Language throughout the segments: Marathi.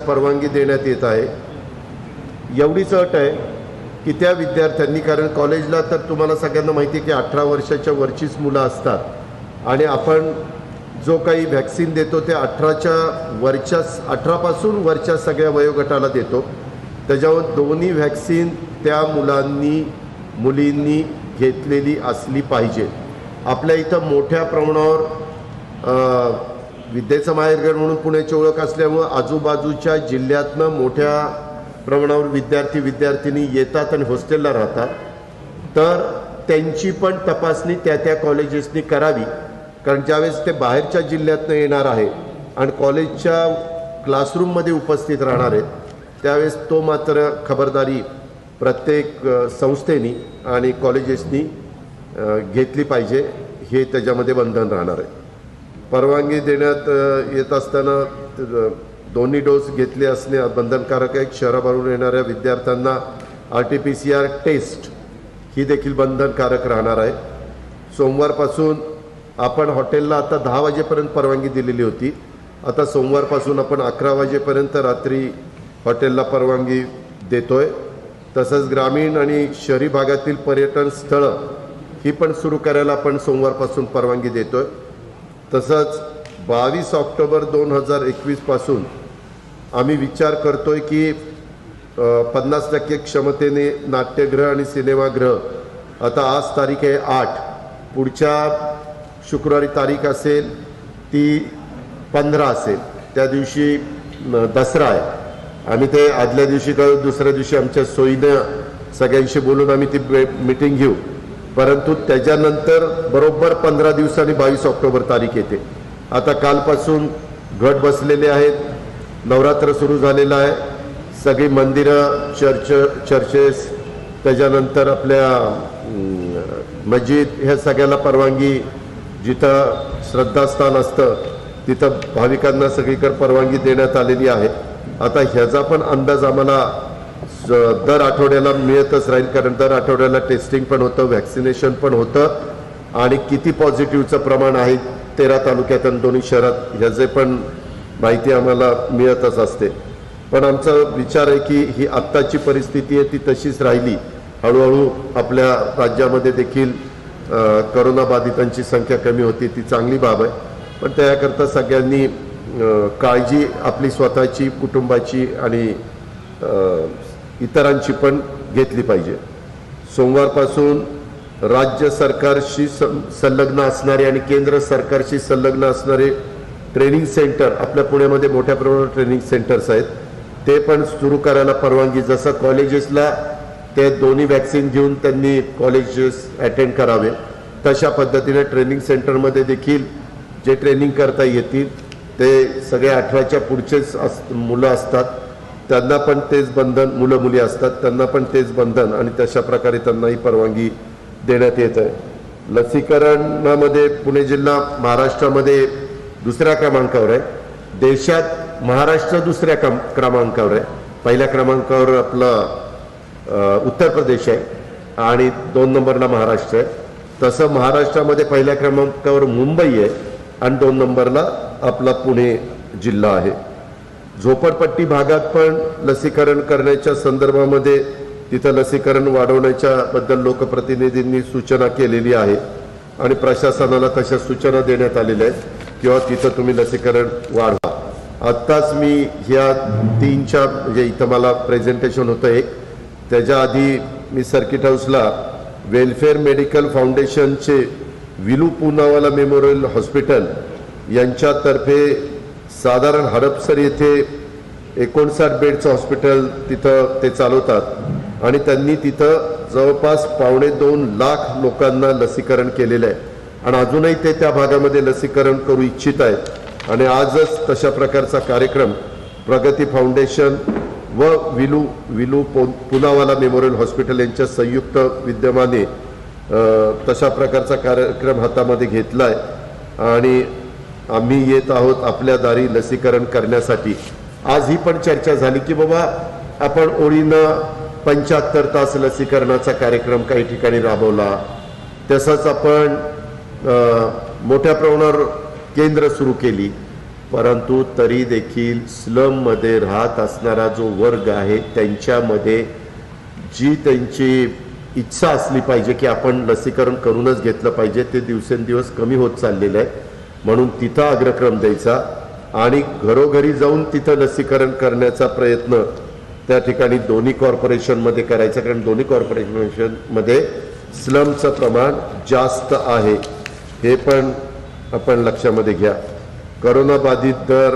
परवानगी देण्यात येत आहे। एवढीच अट आहे की त्या विद्यार्थ्यांनी, कारण कॉलेजला तर तुम्हाला सगळ्यांना माहिती आहे की 18 वर्षाच्या वरचीच मुलं असतात आणि आपण जो काही व्हॅक्सिन देतो ते 18 पासून वरच्या सगळ्या वयोगटाला देतो। त्याच्यावर दोन्ही व्हॅक्सिन त्या मुलींनी घेतलेली असली पाहिजे। आपल्या इथं मोठ्या प्रमाणावर विद्येचं माहेरघर म्हणून पुण्याची ओळख असल्यामुळं आजूबाजूच्या जिल्ह्यातनं मोठ्या प्रमाणावर विद्यार्थी येतात आणि हॉस्टेलला राहतात, तर त्यांची पण तपासणी त्या कॉलेजेसनी करावी। कारण ज्यावेळेस ते बाहेरच्या जिल्ह्यातनं येणार आहे आणि कॉलेजच्या क्लासरूममध्ये उपस्थित राहणार आहेत, त्यावेळेस तो मात्र खबरदारी प्रत्येक संस्थेनी आणि कॉलेजेसनी घेतली पाहिजे, हे त्याच्यामध्ये बंधन राहणार आहे। परवानगी देण्यात येत असताना दोन्ही डोस घेतले असणे बंधनकारक आहे। शहराबाहेरून येणाऱ्या विद्यार्थ्यांना RT-PCR टेस्ट ही देखील बंधनकारक राहणार आहे। सोमवारपासून आपण हॉटेलला आता 10 वाजेपर्यंत परवानगी दिलेली होती, आता सोमवारपासून आपण 11 वाजेपर्यंत रात्री हॉटेलला परवानगी देतोय। तसंच ग्रामीण आणि शहरी भागातील पर्यटन स्थळं ही पण सुरू करायला आपण सोमवारपासून परवानगी देतोय। तसंच 22 ऑक्टोबर 2021 पासून आम्ही विचार करतोय की 50% क्षमतेने नाट्यगृह आणि सिनेमागृह, आता आज तारीख आहे 8, पुढच्या शुक्रवारी तारीख असेल ती 15 असेल, त्या दिवशी दसरा आहे। आम्ही ते आदल्या दिवशी दुसऱ्या दिवशी आमच्या सोयीनं सगळ्यांशी बोलून आम्ही ती मीटिंग घेऊ, परंतु त्याच्यानंतर बरोबर 15 दिवसांनी 22 ऑक्टोबर तारीख येते। आता कालपासून घट बसलेले आहेत, नवरात्र सुरू झालेलं आहे, सगळी मंदिरं, चर्चेस, त्याच्यानंतर आपल्या मस्जिद, ह्या सगळ्याला परवानगी, जिथं श्रद्धास्थान असतं तिथं भाविकांना सगळीकडे परवानगी देण्यात आलेली आहे। आता ह्याचा पण अंदाज आम्हाला दर आठवड्याला मिळतच राहील, कारण दर आठवड्याला टेस्टिंग पण होतं, व्हॅक्सिनेशन पण होतं आणि किती पॉझिटिव्हचं प्रमाण आहे 13 तालुक्यात आणि 2 शहरात ह्याचे पण माहिती आम्हाला मिळतच असते। पण आमचा विचार आहे की ही आत्ताची परिस्थिती आहे ती तशीच राहिली, हळूहळू आपल्या राज्यामध्ये देखील करोनाबाधितांची संख्या कमी होती, ती चांगली बाब आहे। पण त्याकरता सगळ्यांनी काळजी आपली स्वतःची, कुटुंबाची आणि इतरांची पण घेतली पाहिजे। सोमवारपासून राज्य सरकारशी संलग्न असणारे आणि केंद्र सरकारशी संलग्न असणारे ट्रेनिंग सेंटर, आपल्या पुण्यामध्ये मोठ्या प्रमाणावर ट्रेनिंग सेंटर्स आहेत, ते पण सुरू करायला परवानगी। जसं कॉलेजेसला ते दोन्ही व्हॅक्सिन घेऊन त्यांनी कॉलेजेस अटेंड करावे, तशा पद्धतीने ट्रेनिंग सेंटरमध्ये देखील जे ट्रेनिंग करता येतील ते सगळे 18च्या पुढचेच मुलं असतात, त्यांना पण तेच बंधन, मुलं मुली असतात त्यांना पण तेच बंधन, आणि तशा प्रकारे त्यांनाही परवानगी देण्यात येत आहे। लसीकरणामध्ये पुणे जिल्हा महाराष्ट्रामध्ये दुसऱ्या क्रमांकावर आहे, देशात महाराष्ट्र दुसऱ्या क्रमांकावर आहे, पहिल्या क्रमांकावर आपला उत्तर प्रदेश आहे आणि 2 नंबरला महाराष्ट्र आहे। तसं महाराष्ट्रामध्ये पहिल्या क्रमांकावर मुंबई आहे आणि 2 नंबरला आपला पुणे जिल्हा आहे। झोपडपट्टी भागात पण लसीकरण करण्याच्या संदर्भामध्ये तिथं लसीकरण वाढवण्याच्या बद्दल लोकप्रतिनिधींनी सूचना केलेली आहे आणि प्रशासनाला तशा सूचना देण्यात आलेल्या आहेत किंवा तिथं तुम्ही लसीकरण वाढवा। आत्ताच मी ह्या 3च्या म्हणजे इथं मला प्रेझेंटेशन होतं एक, त्याच्या आधी मी सर्किट हाऊसला वेलफेअर मेडिकल फाउंडेशनचे विलू पूनावाला मेमोरियल हॉस्पिटल यांच्यातर्फे साधारण हडपसर येथे 59 बेडचं हॉस्पिटल तिथं ते चालवतात आणि त्यांनी तिथं जवळपास 2.25 लाख लोकांना लसीकरण केलेलं आहे आणि अजूनही ते त्या भागामध्ये लसीकरण करू इच्छित आहेत। आणि आजच तशा प्रकारचा कार्यक्रम प्रगती फाउंडेशन व विलू पूनावाला मेमोरियल हॉस्पिटल यांच्या संयुक्त विद्यमाने तशा प्रकारचा कार्यक्रम हातामध्ये घेतला आहे आणि आम्ही येत आहोत आपल्या दारी लसीकरण करण्यासाठी। आज ही पण चर्चा झाली की बाबा आपण ओळीनं 75 तास लसीकरणाचा कार्यक्रम काही ठिकाणी राबवला, तसंच आपण मोठ्या प्रमाणावर केंद्र सुरू केली परंतु तरी देखील स्लममध्ये राहत असणारा जो वर्ग आहे त्यांच्यामध्ये जी त्यांची इच्छा असली पाहिजे की आपण लसीकरण करूनच घेतलं पाहिजे ते दिवसेंदिवस कमी होत चाललेलं आहे. म्हणून तिथं अग्रक्रम द्यायचा आणि घरोघरी जाऊन तिथं लसीकरण करण्याचा प्रयत्न त्या ठिकाणी दोन्ही कॉर्पोरेशनमध्ये करायचा, कारण दोन्ही कॉर्पोरेशनमध्ये स्लमचं प्रमाण जास्त आहे हे पण आपण लक्षामध्ये घ्या. करोना बाधित दर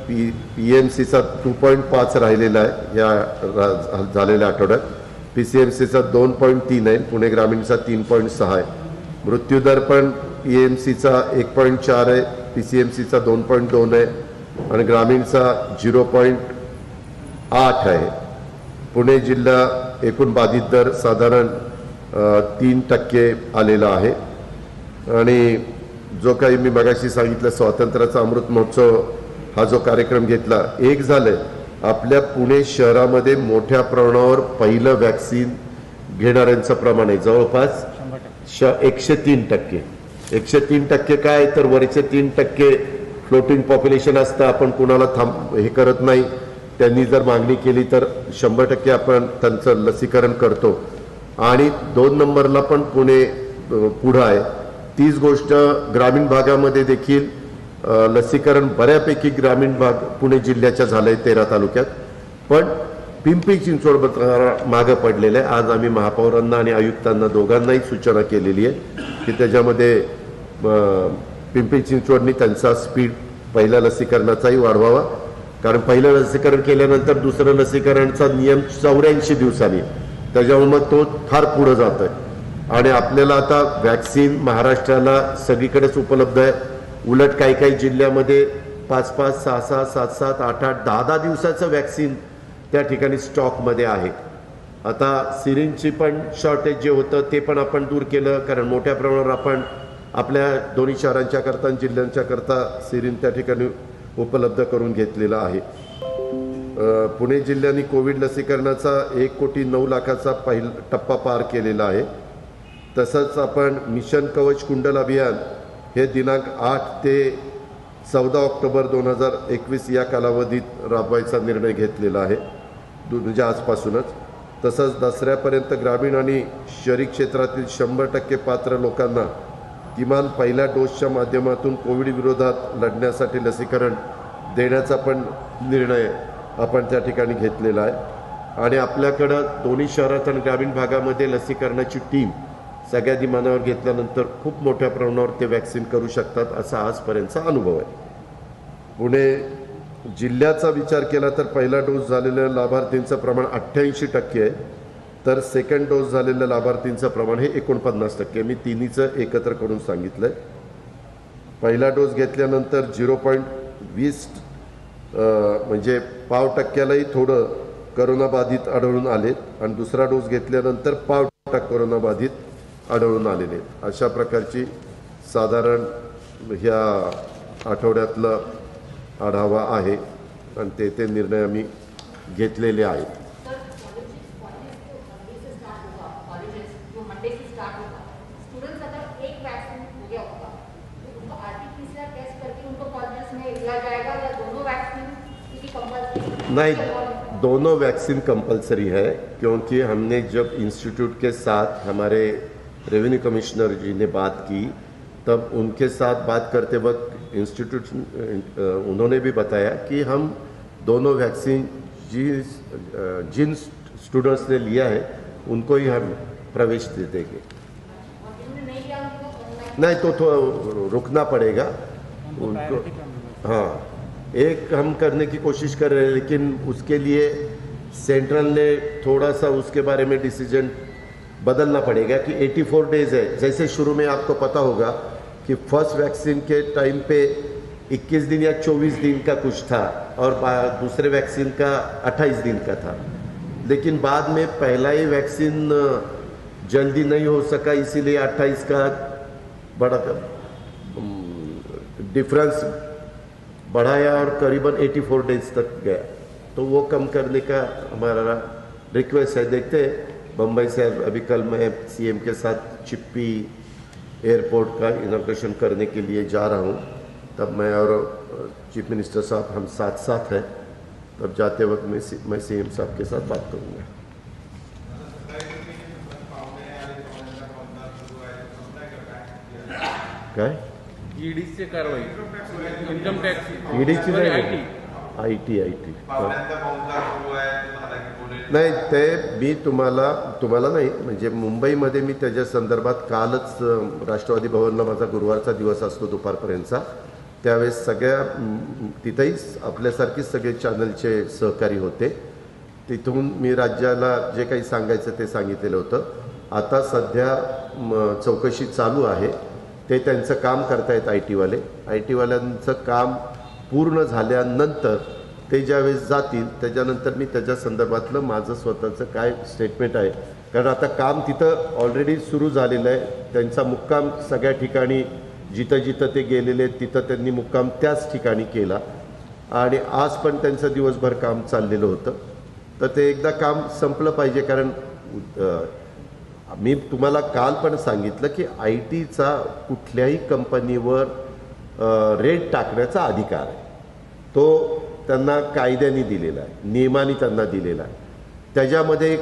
PMCचा 2.5 राहिलेला आहे या झालेल्या आठवड्यात. PCMCचा 2.3 आहे, पुणे ग्रामीणचा 3.6 आहे. मृत्यूदर पण PMCचा 1.4 आहे, PCMCचा 2.2 आहे आणि ग्रामीणचा 0.8 आहे. पुणे जिल्हा एकूण बाधित दर साधारण 3% आलेला आहे. आणि जो काही मी मगाशी सांगितलं स्वातंत्र्याचा अमृत महोत्सव हा जो कार्यक्रम घेतला, एक झालंय आपल्या पुणे शहरामध्ये मोठ्या प्रमाणावर पहिलं वॅक्सिन घेणाऱ्यांचं प्रमाण आहे जवळपास 103%. 103% काय तर वरचे 3% फ्लोटिंग पॉप्युलेशन असतं, आपण कुणाला हे करत नाही. त्यांनी जर मागणी केली तर 100% आपण त्यांचं लसीकरण करतो. आणि 2 नंबरला पण पुणे पुढं आहे. तीच गोष्ट ग्रामीण भागामध्ये देखील लसीकरण बऱ्यापैकी ग्रामीण भाग पुणे जिल्ह्याच्या झालंय 13 तालुक्यात. पण पिंपरी चिंचवड मागं पडलेलं आहे. आज आम्ही महापौरांना आणि आयुक्तांना दोघांनाही सूचना केलेली आहे की त्याच्यामध्ये पिंपरी चिंचवडनी त्यांचा स्पीड पहिल्या लसीकरणाचाही वाढवावा, कारण पहिलं लसीकरण केल्यानंतर दुसरं लसीकरणचा नियम 84 दिवसांनी, त्याच्यामुळे मग तो फार पुढं जातोय. आणि आपल्याला आता वॅक्सिन महाराष्ट्राला सगळीकडेच उपलब्ध आहे. उलट काही काही जिल्ह्यामध्ये 5-5, 6-6, 7-7, 8-8, 10-10 दिवसाचं वॅक्सिन त्या ठिकाणी स्टॉकमध्ये आहे. आता सिरिंजची पण शॉर्टेज जे होतं ते पण आपण दूर केलं, कारण मोठ्या प्रमाणावर आपण आपल्या दोन्ही शहरांच्या करता आणि जिल्ह्यांच्या करता सिरिंज त्या ठिकाणी उपलब्ध करून घेतलेला आहे. पुणे जिल्ह्याने कोविड लसीकरणाचा 1,09,00,000चा पहिला टप्पा पार केलेला आहे. तसंच आपण मिशन कवच कुंडल अभियान हे दिनांक 8 ते 14 ऑक्टोबर 2021 या कालावधीत राबवायचा निर्णय घेतलेला आहे, म्हणजे आजपासूनच. तसंच दसऱ्यापर्यंत ग्रामीण आणि शहरी क्षेत्रातील 100% पात्र लोकांना किमान पहिल्या डोसच्या माध्यमातून कोविड विरोधात लढण्यासाठी लसीकरण देण्याचा पण निर्णय आपण त्या ठिकाणी घेतलेला आहे. आणि आपल्याकडं दोन्ही शहरात आणि ग्रामीण भागामध्ये लसीकरणाची टीम सगळ्या दिमानावर घेतल्यानंतर खूप मोठ्या प्रमाणावर ते वॅक्सिन करू शकतात असा आजपर्यंतचा अनुभव आहे. पुणे जिल्ह्याचा विचार केला तर पहिला डोस झालेल्या लाभार्थींचं प्रमाण 88% आहे, तर सेकंड डोस झालेल्या लाभार्थींचं प्रमाण हे 49%. मी तिन्हीचं एकत्र करून सांगितलं आहे. पहिला डोस घेतल्यानंतर 0.20 म्हणजे 0.5%लाही थोडं करोनाबाधित आढळून आलेत आणि दुसरा डोस घेतल्यानंतर 0.5% करोनाबाधित आढळून आलेले. अशा प्रकारची साधारण ह्या आठवड्यातला आढावा आहे आणि ते निर्णय आम्ही घेतलेले आहेत. नहीं, दोनों वैक्सीन कंपलसरी है, क्योंकि हमने जब इंस्टीट्यूट के साथ हमारे रेवेन्यू कमिश्नर जी ने बात की तब उनके साथ बात करते वक्त इंस्टीट्यूट उन्होंने भी बताया कि हम दोनों वैक्सीन जिन स्टूडेंट्स ने लिया है उनको ही हम प्रवेश दे देंगे. नहीं तो रुकना पड़ेगा उनको. हाँ, एक हम करने की कोशिश कर रहे हैं, लेकिन उसके लिए सेंट्रल ने थोड़ा सा उसके बारे में डिसीजन बदलना पड़ेगा कि 84 डेज है. जैसे शुरू में आपको पता होगा कि फर्स्ट वैक्सीन के टाइम पे 21 दिन या 24 दिन का कुछ था और दूसरे वैक्सीन का 28 दिन का था, लेकिन बाद में पहला ही वैक्सीन जल्दी नहीं हो सका, इसीलिए 28 का बड़ा डिफरेंस बढ़ाया और करीबन 84 डेज तक गया. तो वो कम करने का हमारा रिक्वेस्ट है. देखते हैं. बम्बई से अभी कल मैं सीएम के साथ चिप्पी एयरपोर्ट का इनॉग्रेशन करने के लिए जा रहा हूँ, तब मैं और चीफ मिनिस्टर साहब हम साथ साथ हैं, तब जाते वक्त मैं सीएम साहब के साथ बात करूँगा। काय ईडीची कारवाई, इन्कम टॅक्स, ईडीची नाही, आयटी नाही, ते मी तुम्हाला नाही, म्हणजे मुंबईमध्ये मी त्याच्या संदर्भात कालच राष्ट्रवादी भवनला माझा गुरुवारचा दिवस असतो दुपारपर्यंतचा, त्यावेळेस सगळ्या तिथेही आपल्यासारखीच सगळे चॅनलचे सहकारी होते, तिथून मी राज्याला जे काही सांगायचं ते सांगितलेलं होतं. आता सध्या चौकशी चालू आहे, ते त्यांचं काम करतायत आय टीवाल्यांचं काम पूर्ण झाल्यानंतर ते ज्यावेळेस जातील त्याच्यानंतर मी त्याच्या संदर्भातलं माझं स्वतःचं काय स्टेटमेंट आहे, कारण आता काम तिथं ऑलरेडी सुरू झालेलं आहे. त्यांचा मुक्काम सगळ्या ठिकाणी जिथं जिथं ते गेलेले तिथं त्यांनी मुक्काम त्याच ठिकाणी केला आणि आज पण त्यांचं दिवसभर काम चाललेलं होतं. तर ते एकदा काम संपलं पाहिजे, कारण मी तुम्हाला काल पण सांगितलं की आय टीचा कुठल्याही कंपनीवर रेट टाकण्याचा अधिकार आहे, तो त्यांना कायद्याने दिलेला आहे, नियमाने त्यांना दिलेला आहे. त्याच्यामध्ये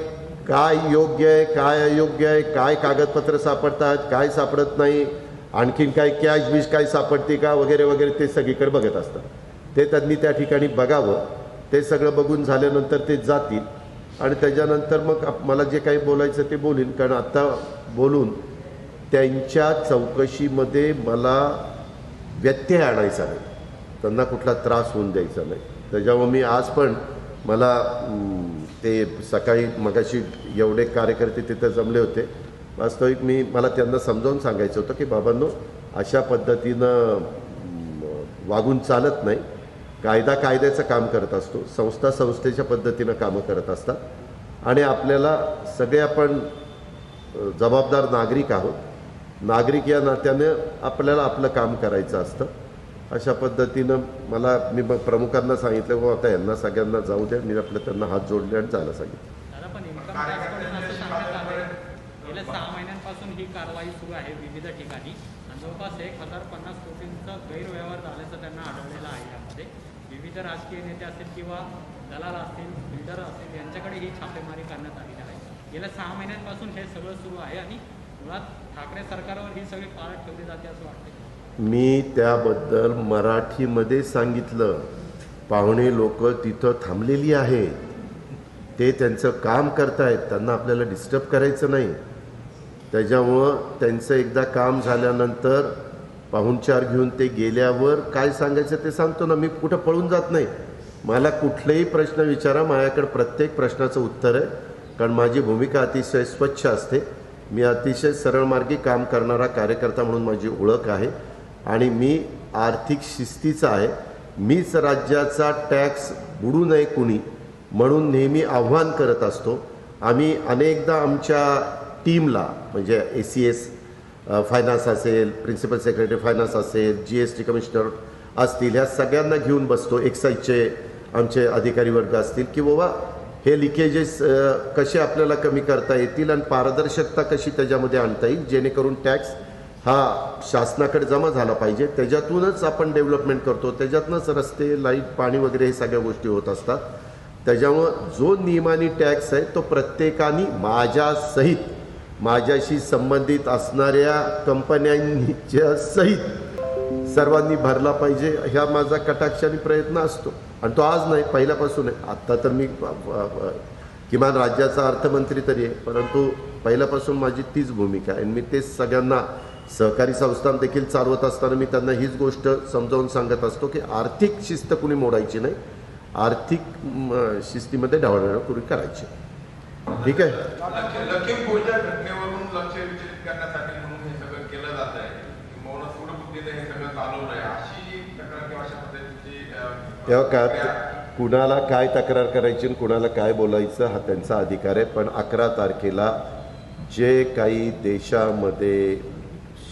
काय योग्य आहे, काय अयोग्य आहे, काय कागदपत्र सापडतात, काय सापडत नाही, आणखीन काय कॅश बिश काय सापडते का वगैरे वगैरे, ते सगळीकडे बघत असतात. ते त्यांनी त्या ठिकाणी बघावं. ते सगळं बघून झाल्यानंतर ते जातील आणि त्याच्यानंतर मग मला जे काही बोलायचं ते बोलीन, कारण आता बोलून त्यांच्या चौकशीमध्ये मला व्यत्यय आणायचा नाही, त्यांना कुठला त्रास होऊन द्यायचा नाही. त्याच्यामुळे मी आज पण मला ते सकाळी मगाशी एवढे कार्यकर्ते तिथे जमले होते, वास्तविक मला त्यांना समजावून सांगायचं होतं की बाबांनो, अशा पद्धतीनं वागून चालत नाही. कायदा कायद्याचं काम करत असतो, संस्था संस्थेच्या पद्धतीनं कामं करत असतात आणि आपल्याला सगळे आपण जबाबदार नागरिक आहोत. नागरिक या नात्यानं आपल्याला आपलं काम करायचं असतं. अशा पद्धतीनं मी प्रमुखांना सांगितलं की आता यांना सगळ्यांना जाऊ द्या, मी आपलं त्यांना हात जोडले आणि जायला सांगितलं. गेल्या 6 महिन्यांपासून ही कारवाई सुरू आहे विविध ठिकाणी आणि जवळपास 1050 कोटींचा गैरव्यवहार झाल्याचं त्यांना आढळलेलं आहे. यामध्ये विविध राजकीय नेते असतील किंवा दलाल असतील, बिल्डर असतील, यांच्याकडे ही छापेमारी करण्यात आलेली आहे. गेल्या 6 महिन्यांपासून हे सगळं सुरू आहे आणि मुळात ठाकरे सरकारवर ही सगळी पाळत ठेवली जाते असं वाटते. मी त्याबद्दल मराठीमध्ये सांगितलं. पाहुणे लोक तिथं थांबलेली आहेत, ते त्यांचं काम करतायत, त्यांना आपल्याला डिस्टर्ब करायचं नाही. त्याच्यामुळं त्यांचं एकदा काम झाल्यानंतर पाहुणचार घेऊन ते गेल्यावर काय सांगायचं ते सांगतो ना. मी कुठं पळून जात नाही. मला कुठलेही प्रश्न विचारा, माझ्याकडे प्रत्येक प्रश्नाचं उत्तर आहे, कारण माझी भूमिका अतिशय स्वच्छ असते. मी अतिशय सरळमार्गी काम करणारा कार्यकर्ता म्हणून माझी ओळख आहे आणि मी आर्थिक शिस्तीचा आहे. मीच राज्याचा टॅक्स बुडू नये कुणी म्हणून नेहमी आव्हान करत असतो. आम्ही अनेकदा आमच्या टीमला, म्हणजे ACS फायनान्स असेल, प्रिन्सिपल सेक्रेटरी फायनान्स असेल, GST कमिशनर असतील, ह्या सगळ्यांना घेऊन बसतो. एक्साईजचे आमचे अधिकारी वर्ग असतील की बाबा हे लिकेजेस कसे आपल्याला कमी करता येतील आणि पारदर्शकता कशी त्याच्यामध्ये आणता येईल, जेणेकरून टॅक्स हा शासनाकडे जमा झाला पाहिजे. त्याच्यातूनच आपण डेव्हलपमेंट करतो, त्याच्यातूनच रस्ते, लाईट, पाणी वगैरे हे सगळ्या गोष्टी होत असतात. त्याच्यामुळं जो नियमानी टॅक्स आहे तो प्रत्येकाने माझ्यासहित, माझ्याशी संबंधित असणाऱ्या कंपन्यांच्या सहित सर्वांनी भरला पाहिजे, ह्या माझा कटाक्षाने प्रयत्न असतो. आणि तो आज नाही, पहिल्यापासून आहे. आत्ता तर मी किमान राज्याचा अर्थमंत्री तरी आहे, परंतु पहिल्यापासून माझी तीच भूमिका आहे. मी तेच सगळ्यांना सहकारी संस्था देखील चालवत असताना मी त्यांना हीच गोष्ट समजावून सांगत असतो की आर्थिक शिस्त कुणी मोडायची नाही, आर्थिक शिस्तीमध्ये ढवळाढवळ कुणी करायची. ठीक आहे. लखीमपूरच्या घटनेवरून लक्ष विचलित करण्यासाठी म्हणून हे सगळं केलं जात आहे, किंवा सूडबुद्धीने हे सगळं चालवलं आहे, अशी तक्रार किंवा अशा पद्धतीची तेव्हा का कुणाला काय तक्रार करायची आणि कुणाला काय बोलायचं हा त्यांचा अधिकार आहे. पण 11 तारखेला जे काही देशामध्ये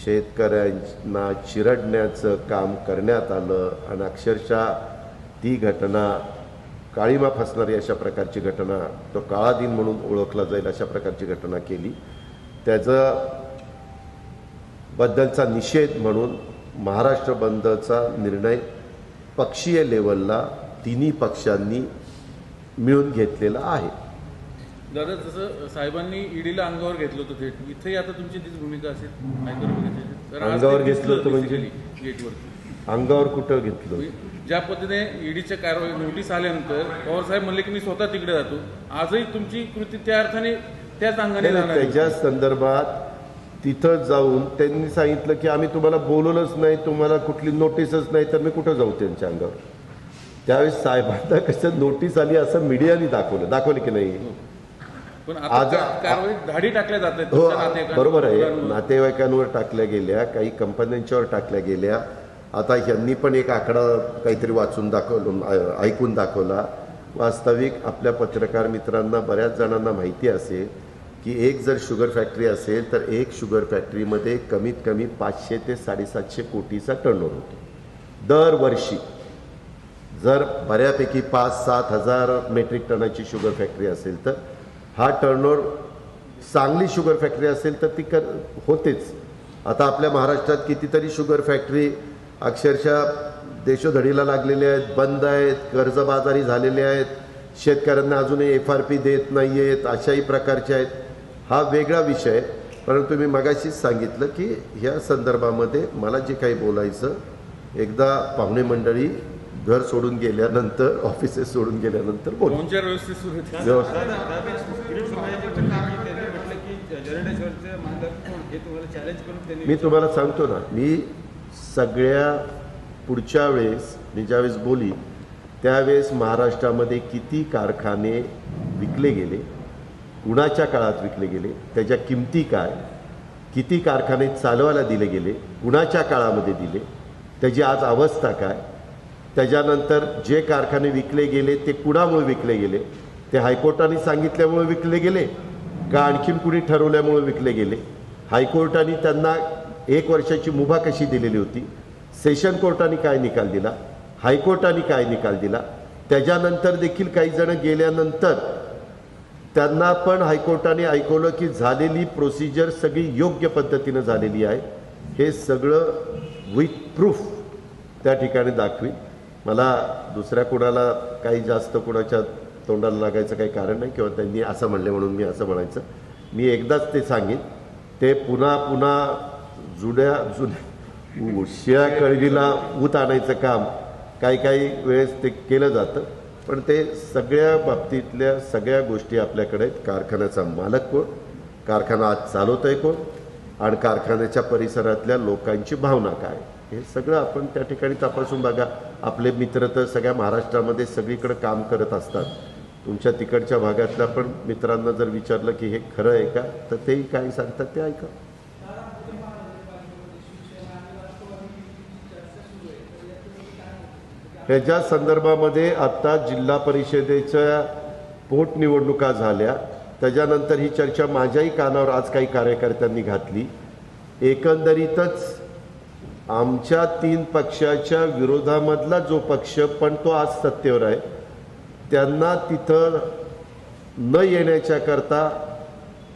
शेतकऱ्यांना चिरडण्याचं काम करण्यात आलं आणि अक्षरशः ती घटना काळीमा फसणारी अशा प्रकारची घटना, तो काळा दिन म्हणून ओळखला जाईल अशा प्रकारची घटना केली, त्याचा बद्दलचा निषेध म्हणून महाराष्ट्र बंदचा निर्णय पक्षीय लेवलला तिन्ही पक्षांनी मिळून घेतलेला आहे. दादा, जसं साहेबांनी ईडीला अंगावर घेतलं होतं थेट, इथेही आता तुमची तीच भूमिका असेल अंगावर घेतलं होतं म्हणजे गेटवरती अंगावर कुठं घेतलं? ज्या पद्धतीने ईडीच्या कारवाई नोटीस आल्यानंतर पवार साहेब म्हणले की मी स्वतः तिकडे जातो, आजही तुमची कृती त्या अर्थाने त्याच अंगाने जाणार. त्याच्या संदर्भात तिथं जाऊन त्यांनी सांगितलं की आम्ही तुम्हाला बोलवलंच नाही, तुम्हाला कुठली नोटीसच नाही, तर मी कुठं जाऊ त्यांच्या अंगावर. त्यावेळेस साहेबांना कसं नोटीस आली असं मीडियाने दाखवलं की नाही? पण आता कारवाई धाडी टाकल्या जात आहेत. हो, बरोबर आहे. नातेवाईकांवर टाकल्या गेल्या, काही कंपन्यांच्यावर टाकल्या गेल्या. आता ह्यांनी पण एक आकडा काहीतरी ऐकून दाखवला. वास्तविक आपल्या पत्रकार मित्रांना बऱ्याच जणांना माहिती असेल की एक जर शुगर फॅक्टरी असेल तर एक शुगर फॅक्टरीमध्ये कमीत कमी 500 ते 750 कोटीचा टर्नओव्हर होतो दरवर्षी. जर बऱ्यापैकी 5-7 हजार मेट्रिक टनाची शुगर फॅक्टरी असेल तर हा टर्नओव्हर, चांगली शुगर फॅक्टरी असेल तर ती होतेच. आता आपल्या महाराष्ट्रात कितीतरी शुगर फॅक्टरी अक्षरशः देशोधडीला लागलेल्या आहेत, बंद आहेत, कर्जबाजारी झालेले आहेत, शेतकऱ्यांना अजूनही FRP देत नाही आहेत, अशाही प्रकारच्या आहेत. हा वेगळा विषय आहे. परंतु मी मगाशीच सांगितलं की ह्या संदर्भामध्ये मला जे काही बोलायचं, एकदा पाहुणे मंडळी घर सोडून गेल्यानंतर, ऑफिसेस सोडून गेल्यानंतर बोलू. व्यवस्थित सुरू मी तुम्हाला सांगतो ना, मी सगळ्या पुढच्या वेळेस मी ज्यावेळेस बोली त्यावेळेस महाराष्ट्रामध्ये किती कारखाने विकले गेले, कुणाच्या काळात विकले गेले, त्याच्या किमती काय, किती कारखाने चालवायला दिले गेले, कुणाच्या काळामध्ये दिले, त्याची आज अवस्था काय, त्याच्यानंतर जे कारखाने विकले गेले ते कुणामुळे विकले गेले, ते हायकोर्टाने सांगितल्यामुळे विकले गेले का आणखीन कुणी ठरवल्यामुळे विकले गेले, हायकोर्टाने त्यांना 1 वर्षाची मुभा कशी दिलेली होती, सेशन कोर्टाने काय निकाल दिला, हायकोर्टाने काय निकाल दिला, त्याच्यानंतर देखील काही जण गेल्यानंतर त्यांना पण हायकोर्टाने ऐकवलं की झालेली प्रोसिजर सगळी योग्य पद्धतीनं झालेली आहे. हे सगळं विथ प्रूफ त्या ठिकाणी दाखवी. मला दुसऱ्या कुणाला काही जास्त कुणाच्या तोंडाला लागायचं काही कारण नाही, किंवा त्यांनी असं म्हणले म्हणून मी असं म्हणायचं. मी एकदाच ते सांगेन, ते पुन्हा जुन्या शिळ्या कळगीला ऊत आणायचं काम काही वेळेस ते केलं जातं. पण ते सगळ्या बाबतीतल्या सगळ्या गोष्टी आपल्याकडे आहेत. कारखान्याचा मालक कोण, कारखाना आज चालवत आहे कोण, आणि कारखान्याच्या परिसरातल्या लोकांची भावना काय, हे सगळं आपण त्या ठिकाणी तपासून बघा. आपले मित्र तर सगळ्या महाराष्ट्रामध्ये सगळीकडे काम करत असतात. तुमच्या तिकडच्या भागातल्या पण मित्रांना जर विचारलं की हे खरं आहे का, तर तेही काय सांगतात ते ऐका. ह्याच्या संदर्भामध्ये आत्ता जिल्हा परिषदेच्या पोटनिवडणुका झाल्या, त्याच्यानंतर ही चर्चा माझ्याही कानावर आज काही कार्यकर्त्यांनी घातली. एकंदरीतच आमच्या 3 पक्षाच्या विरोधामधला जो पक्ष पण तो आज सत्तेवर आहे, त्यांना तिथं न येण्याच्या करता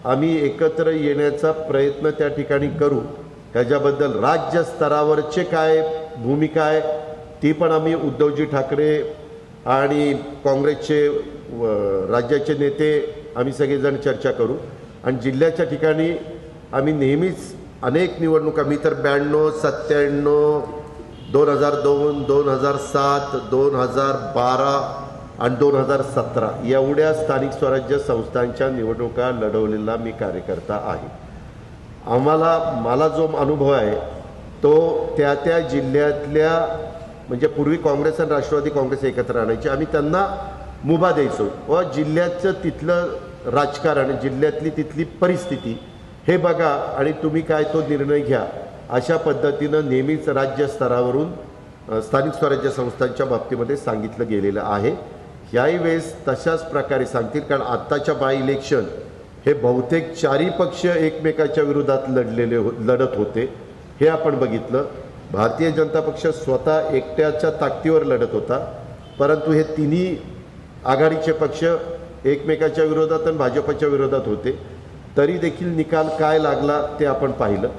आम्ही एकत्र येण्याचा प्रयत्न त्या ठिकाणी करू. ह्याच्याबद्दल राज्य स्तरावरचे काय भूमिका आहे ती पण आम्ही उद्धवजी ठाकरे आणि काँग्रेसचे राज्याचे नेते आम्ही सगळेजण चर्चा करू. आणि जिल्ह्याच्या ठिकाणी आम्ही नेहमीच अनेक निवडणुका, मी तर 92, 97, 2002, 2007, 2012 आणि 2017 एवढ्या स्थानिक स्वराज्य संस्थांच्या निवडणुका लढवलेला मी कार्यकर्ता आहे. मला जो अनुभव आहे तो त्या जिल्ह्यातल्या, म्हणजे पूर्वी काँग्रेस आणि राष्ट्रवादी काँग्रेस एकत्र आणायचे, आम्ही त्यांना मुभा द्यायचो व जिल्ह्याचं तिथलं राजकारण, जिल्ह्यातली तिथली परिस्थिती हे बघा आणि तुम्ही काय तो निर्णय घ्या, अशा पद्धतीनं नेहमीच राज्यस्तरावरून स्थानिक स्वराज्य संस्थांच्या बाबतीमध्ये सांगितलं गेलेलं आहे. ह्याही वेळेस तशाच प्रकारे सांगतील, कारण आत्ताच्या बाय इलेक्शन हे बहुतेक 4ही पक्ष एकमेकाच्या विरोधात लढत होते, हे आपण बघितलं. भारतीय जनता पक्ष स्वतः एकट्याच्या ताकदीवर लढत होता, परंतु हे तिन्ही आघाडीचे पक्ष एकमेकाच्या विरोधात आणि भाजपच्या विरोधात होते. तरी देखील निकाल काय लागला ते आपण पाहिलं.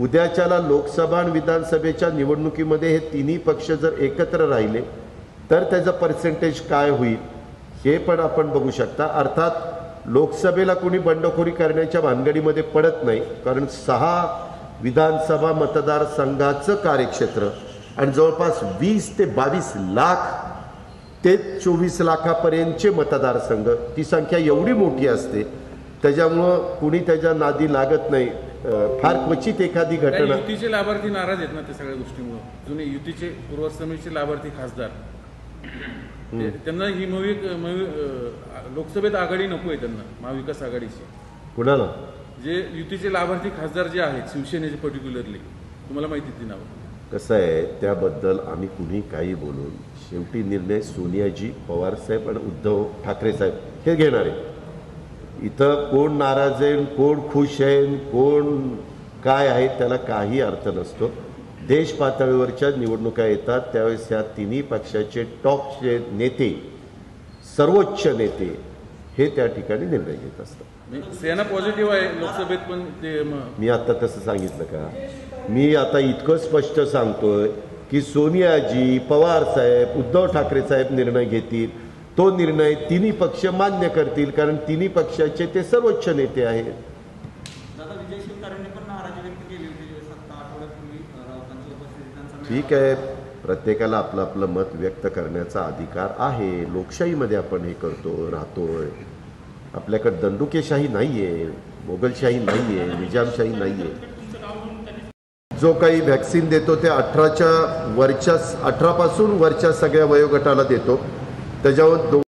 उद्याच्याला लोकसभा आणि विधानसभेच्या निवडणुकीमध्ये हे तिन्ही पक्ष जर एकत्र राहिले तर त्याचं पर्सेंटेज काय होईल हे पण आपण बघू शकता. अर्थात लोकसभेला कोणी बंडखोरी करण्याच्या भानगडीमध्ये पडत नाही, कारण 6 विधानसभा मतदारसंघाचं कार्यक्षेत्र आणि जवळपास 20 ते 22 लाख ते 24 लाखापर्यंतचे मतदारसंघ, ती संख्या एवढी मोठी असते त्याच्यामुळं कुणी त्याच्या नादी लागत नाही. फार क्वचित एखादी काही घटना. युतीचे लाभार्थी नाराज आहेत ना त्या सगळ्या गोष्टीमुळे. जुने युतीचे पूर्वसमितीचे लाभार्थी खासदार त्यांना ही लोकसभेत आघाडी नको आहे त्यांना, महाविकास आघाडीची. कुणाला? जे युतीचे लाभार्थी खासदार जे आहेत शिवसेनेचे पर्टिक्युलरली, तुम्हाला माहिती ती नावं. कसं आहे, त्याबद्दल आम्ही कुणी काही बोलून शेवटी निर्णय सोनियाजी पवार साहेब आणि उद्धव ठाकरे साहेब हे घेणार आहे. इथं कोण नाराज आहे, कोण खुश आहे, कोण काय आहे त्याला काही अर्थ नसतो. देश पातळीवरच्या निवडणुका येतात त्यावेळेस ह्या तिन्ही पक्षाचे टॉपचे नेते, सर्वोच्च नेते हे त्या ठिकाणी निर्णय घेत असतात. सेना पॉझिटिव्ह आहे लोकसभेत, पण ते मी आता तसं सांगितलं का? मी आता इतकं स्पष्ट सांगतोय की सोनियाजी पवार साहेब उद्धव ठाकरे साहेब निर्णय घेतील, तो निर्णय तिन्ही पक्ष मान्य करतील, कारण तिन्ही पक्षाचे ते सर्वोच्च नेते आहेत. ठीक आहे, प्रत्येकाला आपलं आपलं मत व्यक्त करण्याचा अधिकार आहे. लोकशाहीमध्ये आपण हे करतो राहतोय. आपल्याकडे दंडुकेशाही नाहीये, मोगलशाही नाहीये, निजामशाही नाहीये. जो काही व्हॅक्सिन देतो ते 18 पासून वरच्या सगळ्या वयोगटाला देतो. त्याच्यावर